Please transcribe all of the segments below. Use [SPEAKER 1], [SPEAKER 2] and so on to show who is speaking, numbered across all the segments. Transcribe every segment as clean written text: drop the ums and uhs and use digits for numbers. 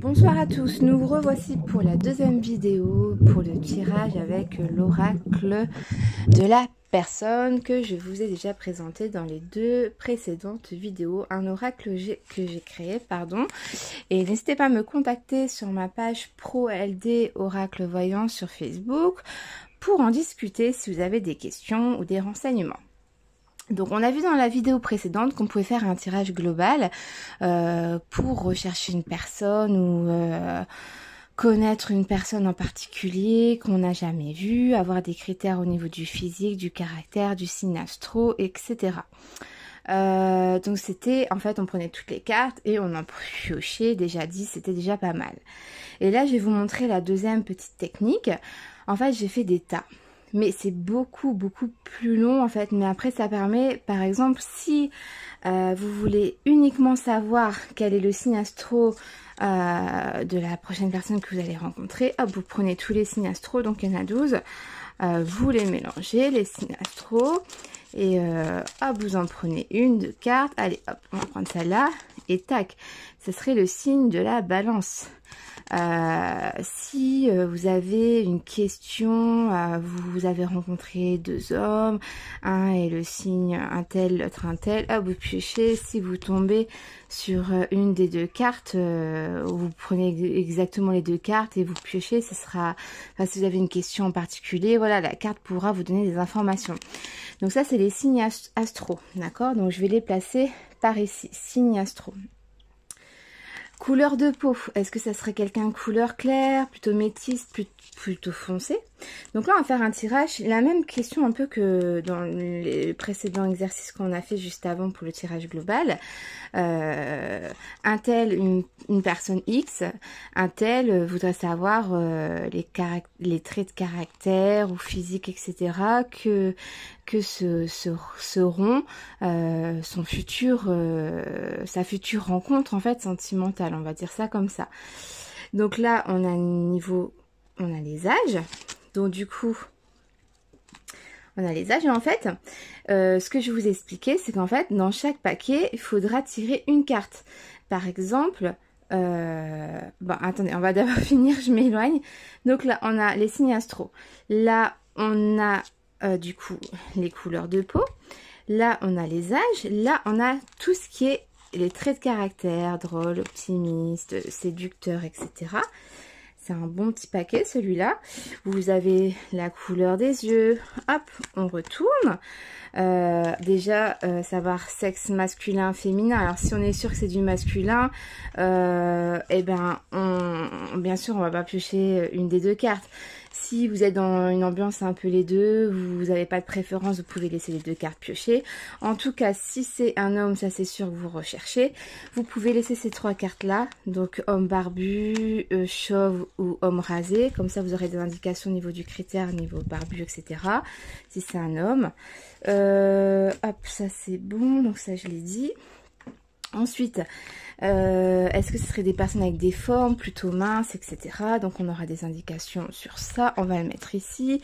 [SPEAKER 1] Bonsoir à tous, nous revoici pour la deuxième vidéo pour le tirage avec l'oracle de la personne que je vous ai déjà présenté dans les deux précédentes vidéos, un oracle que j'ai créé, et n'hésitez pas à me contacter sur ma page Pro LD Oracle Voyant sur Facebook pour en discuter si vous avez des questions ou des renseignements. Donc on a vu dans la vidéo précédente qu'on pouvait faire un tirage global pour rechercher une personne ou connaître une personne en particulier qu'on n'a jamais vue, avoir des critères au niveau du physique, du caractère, du signe astro, etc. Donc c'était, en fait on prenait toutes les cartes et on en piochait déjà 10, c'était déjà pas mal. Et là je vais vous montrer la deuxième petite technique. En fait j'ai fait des tas. Mais c'est beaucoup plus long en fait. Mais après ça permet, par exemple, si vous voulez uniquement savoir quel est le signe astro de la prochaine personne que vous allez rencontrer, hop, vous prenez tous les signes astro, donc il y en a 12, vous les mélangez, les signes astro, et hop, vous en prenez une, deux cartes, allez hop, on va prendre celle-là, et tac, ce serait le signe de la balance. Si vous avez une question, vous avez rencontré deux hommes, un est le signe un tel, l'autre un tel, vous piochez, si vous tombez sur une des deux cartes, vous prenez exactement les deux cartes et vous piochez, ce sera, enfin, si vous avez une question en particulier, voilà, la carte pourra vous donner des informations. Donc ça c'est les signes astro, d'accord? Donc je vais les placer par ici, signes astro. Couleur de peau, est-ce que ça serait quelqu'un couleur claire, plutôt métisse, plutôt foncé? Donc là on va faire un tirage, la même question un peu que dans les précédents exercices qu'on a fait juste avant pour le tirage global. Un tel, une personne X, un tel voudrait savoir les traits de caractère ou physique, etc. que seront son futur, sa future rencontre en fait sentimentale, on va dire ça comme ça. Donc là on a niveau, on a les âges, donc du coup on a les âges, et en fait ce que je vous ai expliqué, c'est qu'en fait dans chaque paquet il faudra tirer une carte. Par exemple, bon attendez, on va d'abord finir, je m'éloigne. Donc là on a les signes astro, là on a du coup les couleurs de peau, là on a les âges, là on a tout ce qui est les traits de caractère, drôle, optimiste, séducteur, etc. C'est un bon petit paquet celui-là. Vous avez la couleur des yeux, hop, on retourne. Déjà savoir sexe masculin, féminin. Alors si on est sûr que c'est du masculin, eh ben bien sûr on va pas piocher une des deux cartes. Si vous êtes dans une ambiance un peu les deux, vous n'avez pas de préférence, vous pouvez laisser les deux cartes piochées. En tout cas, si c'est un homme, ça c'est sûr que vous recherchez, vous pouvez laisser ces trois cartes-là, donc homme barbu, chauve ou homme rasé. Comme ça, vous aurez des indications au niveau du critère, au niveau barbu, etc. Si c'est un homme. Hop, ça c'est bon, donc ça je l'ai dit. Ensuite, est-ce que ce serait des personnes avec des formes plutôt minces, etc. Donc on aura des indications sur ça. On va le mettre ici.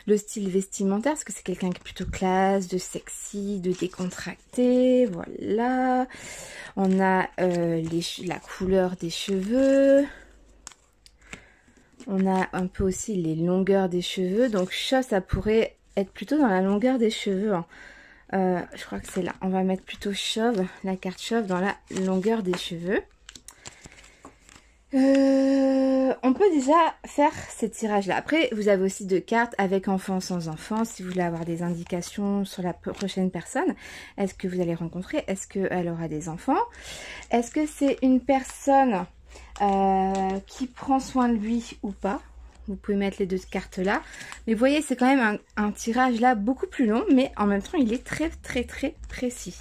[SPEAKER 1] Le style vestimentaire, est-ce que c'est quelqu'un qui est plutôt classe, de sexy, de décontracté? Voilà. On a la couleur des cheveux. On a un peu aussi les longueurs des cheveux. Donc ça pourrait être plutôt dans la longueur des cheveux, hein. Je crois que c'est là. On va mettre plutôt chauve, la carte chauve dans la longueur des cheveux. On peut déjà faire ces tirages-là. Après, vous avez aussi deux cartes avec enfant, sans enfant. Si vous voulez avoir des indications sur la prochaine personne, est-ce que vous allez rencontrer? Est-ce qu'elle aura des enfants? Est-ce que c'est une personne qui prend soin de lui ou pas? Vous pouvez mettre les deux cartes là. Mais vous voyez, c'est quand même un tirage là beaucoup plus long. Mais en même temps, il est très précis.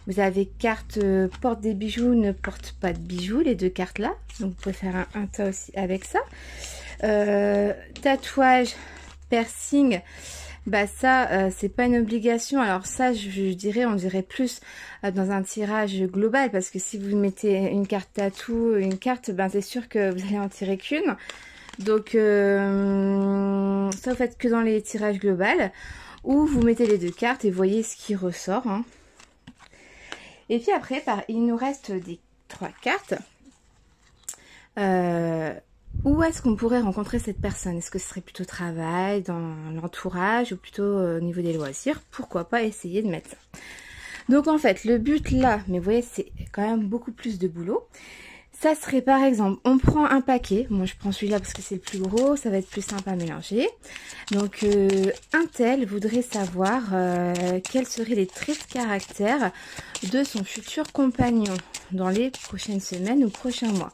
[SPEAKER 1] Vous avez carte porte des bijoux, ne porte pas de bijoux. Les deux cartes là. Donc vous pouvez faire un tas aussi avec ça. Tatouage, piercing. Bah ça, c'est pas une obligation. Alors ça, je dirais, on dirait plus dans un tirage global. Parce que si vous mettez une carte tatou, une carte, ben c'est sûr que vous allez en tirer qu'une. Donc ça vous faites que dans les tirages globaux où vous mettez les deux cartes et voyez ce qui ressort, hein. Et puis après il nous reste des trois cartes Où est-ce qu'on pourrait rencontrer cette personne? Est-ce que ce serait plutôt au travail, dans l'entourage ou plutôt au niveau des loisirs? Pourquoi pas essayer de mettre ça? Donc en fait, le but là, mais vous voyez, c'est quand même beaucoup plus de boulot. Ça serait par exemple, on prend un paquet. Moi je prends celui-là parce que c'est le plus gros, ça va être plus simple à mélanger. Donc un tel voudrait savoir quels seraient les traits de caractère de son futur compagnon dans les prochaines semaines ou prochains mois.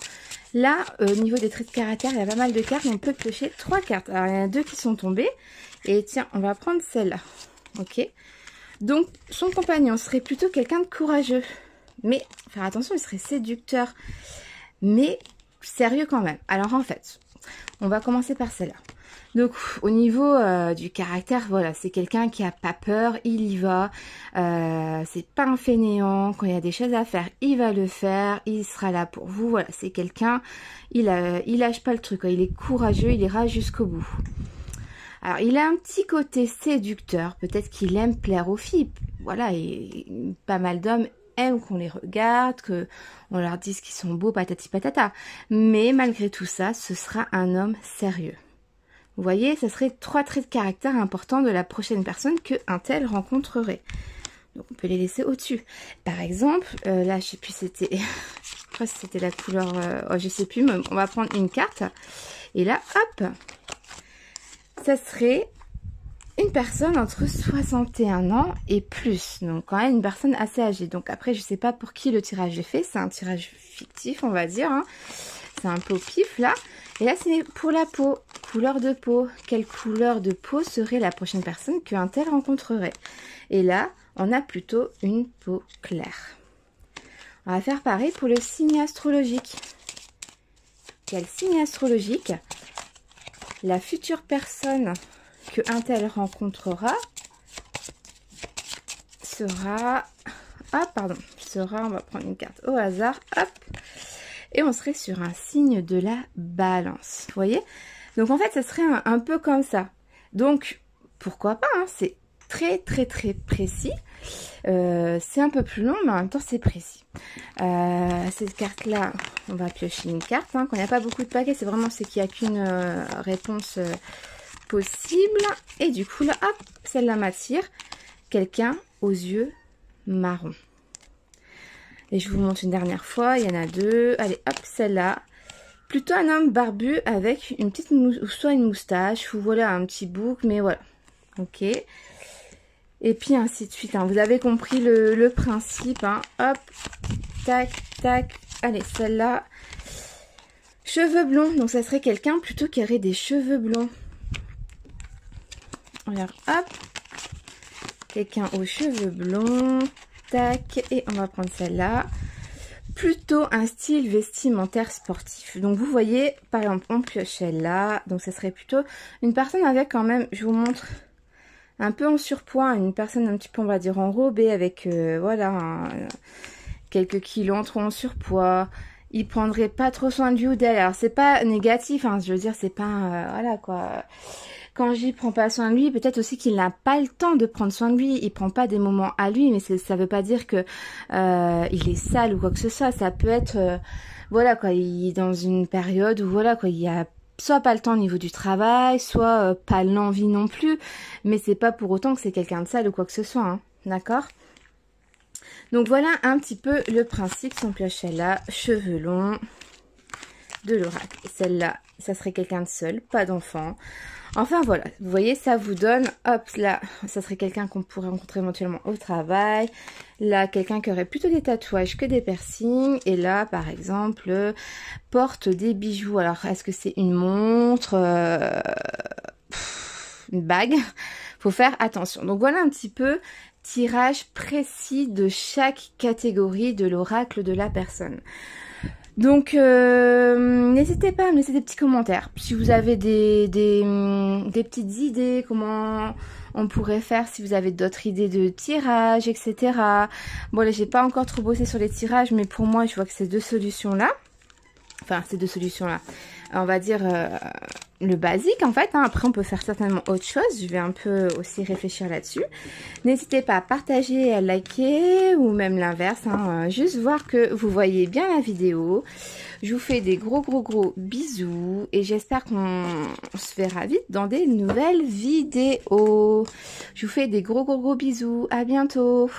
[SPEAKER 1] Là, au niveau des traits de caractère, il y a pas mal de cartes. On peut piocher 3 cartes. Alors, il y en a 2 qui sont tombées. Et tiens, on va prendre celle-là. Ok. Donc, son compagnon serait plutôt quelqu'un de courageux. Mais, faire attention, il serait séducteur. Mais, sérieux quand même. Alors, en fait, on va commencer par celle-là. Donc, au niveau du caractère, voilà, c'est quelqu'un qui a pas peur, il y va. C'est pas un fainéant. Quand il y a des choses à faire, il va le faire. Il sera là pour vous. Voilà, c'est quelqu'un, il lâche pas le truc. Il est courageux, il ira jusqu'au bout. Alors, il a un petit côté séducteur. Peut-être qu'il aime plaire aux filles. Voilà, et pas mal d'hommes aiment qu'on les regarde, qu'on leur dise qu'ils sont beaux, patati patata. Mais malgré tout ça, ce sera un homme sérieux. Vous voyez, ça serait 3 traits de caractère importants de la prochaine personne qu'un tel rencontrerait. Donc, on peut les laisser au-dessus. Par exemple, là, je sais plus, c'était... je crois que c'était la couleur... oh, je sais plus, mais on va prendre une carte. Et là, hop, ça serait une personne entre 61 ans et plus. Donc, quand même, une personne assez âgée. Donc, après, je sais pas pour qui le tirage est fait. C'est un tirage fictif, on va dire. Hein. C'est un peu au pif, là. Et là, c'est pour la peau. Couleur de peau. Quelle couleur de peau serait la prochaine personne qu'un tel rencontrerait? Et là, on a plutôt une peau claire. On va faire pareil pour le signe astrologique. Quel signe astrologique la future personne qu'un tel rencontrera sera... Ah, pardon. Sera, on va prendre une carte au hasard. Hop. Et on serait sur un signe de la balance. Vous voyez? Donc en fait, ça serait un peu comme ça. Donc, pourquoi pas, hein, c'est très très très précis. C'est un peu plus long, mais en même temps, c'est précis. Cette carte-là, on va piocher une carte. Hein, quand il n'y a pas beaucoup de paquets, c'est vraiment qu'il n'y a qu'une réponse possible. Et du coup, là, hop, celle-là m'attire. Quelqu'un aux yeux marrons. Et je vous montre une dernière fois, il y en a 2. Allez, hop, celle-là. Plutôt un homme barbu avec une petite ou soit une moustache, ou voilà, un petit bouc, mais voilà. Ok. Et puis ainsi de suite. Hein. Vous avez compris le principe. Hein. Hop, tac, tac. Allez, celle-là. Cheveux blonds. Donc ça serait quelqu'un plutôt qui aurait des cheveux blonds. Regarde, hop. Quelqu'un aux cheveux blonds. Tac, et on va prendre celle-là. Plutôt un style vestimentaire sportif. Donc vous voyez, par exemple, on pioche celle-là. Donc ça serait plutôt une personne avec quand même, je vous montre, un peu en surpoids. Une personne un petit peu, on va dire, enrobée avec, voilà, quelques kilos en trop en surpoids. Il prendrait pas trop soin de lui ou d'elle. Alors c'est pas négatif, hein, je veux dire, c'est pas, voilà quoi... Quand j'y prends pas soin de lui, peut-être aussi qu'il n'a pas le temps de prendre soin de lui. Il prend pas des moments à lui, mais ça veut pas dire que il est sale ou quoi que ce soit. Ça peut être, voilà quoi, il est dans une période où voilà quoi, il y a soit pas le temps au niveau du travail, soit pas l'envie non plus. Mais c'est pas pour autant que c'est quelqu'un de sale ou quoi que ce soit, hein, d'accord? Donc voilà un petit peu le principe. Si on pioche celle-là, cheveux longs, de l'oracle. Celle-là, ça serait quelqu'un de seul, pas d'enfant. Enfin voilà, vous voyez, ça vous donne, hop, là, ça serait quelqu'un qu'on pourrait rencontrer éventuellement au travail. Là, quelqu'un qui aurait plutôt des tatouages que des piercings. Et là, par exemple, porte des bijoux. Alors, est-ce que c'est une montre, une bague? Faut faire attention. Donc voilà un petit peu tirage précis de chaque catégorie de l'oracle de la personne. Donc, n'hésitez pas à me laisser des petits commentaires. Si vous avez des petites idées, comment on pourrait faire, si vous avez d'autres idées de tirage, etc. Bon, là, j'ai pas encore trop bossé sur les tirages, mais pour moi, je vois que ces deux solutions-là, enfin, ces deux solutions-là, on va dire, le basique en fait, hein. Après on peut faire certainement autre chose, je vais un peu aussi réfléchir là-dessus. N'hésitez pas à partager, à liker ou même l'inverse, hein. Juste voir que vous voyez bien la vidéo. Je vous fais des gros bisous et j'espère qu'on se verra vite dans des nouvelles vidéos. Je vous fais des gros bisous, à bientôt.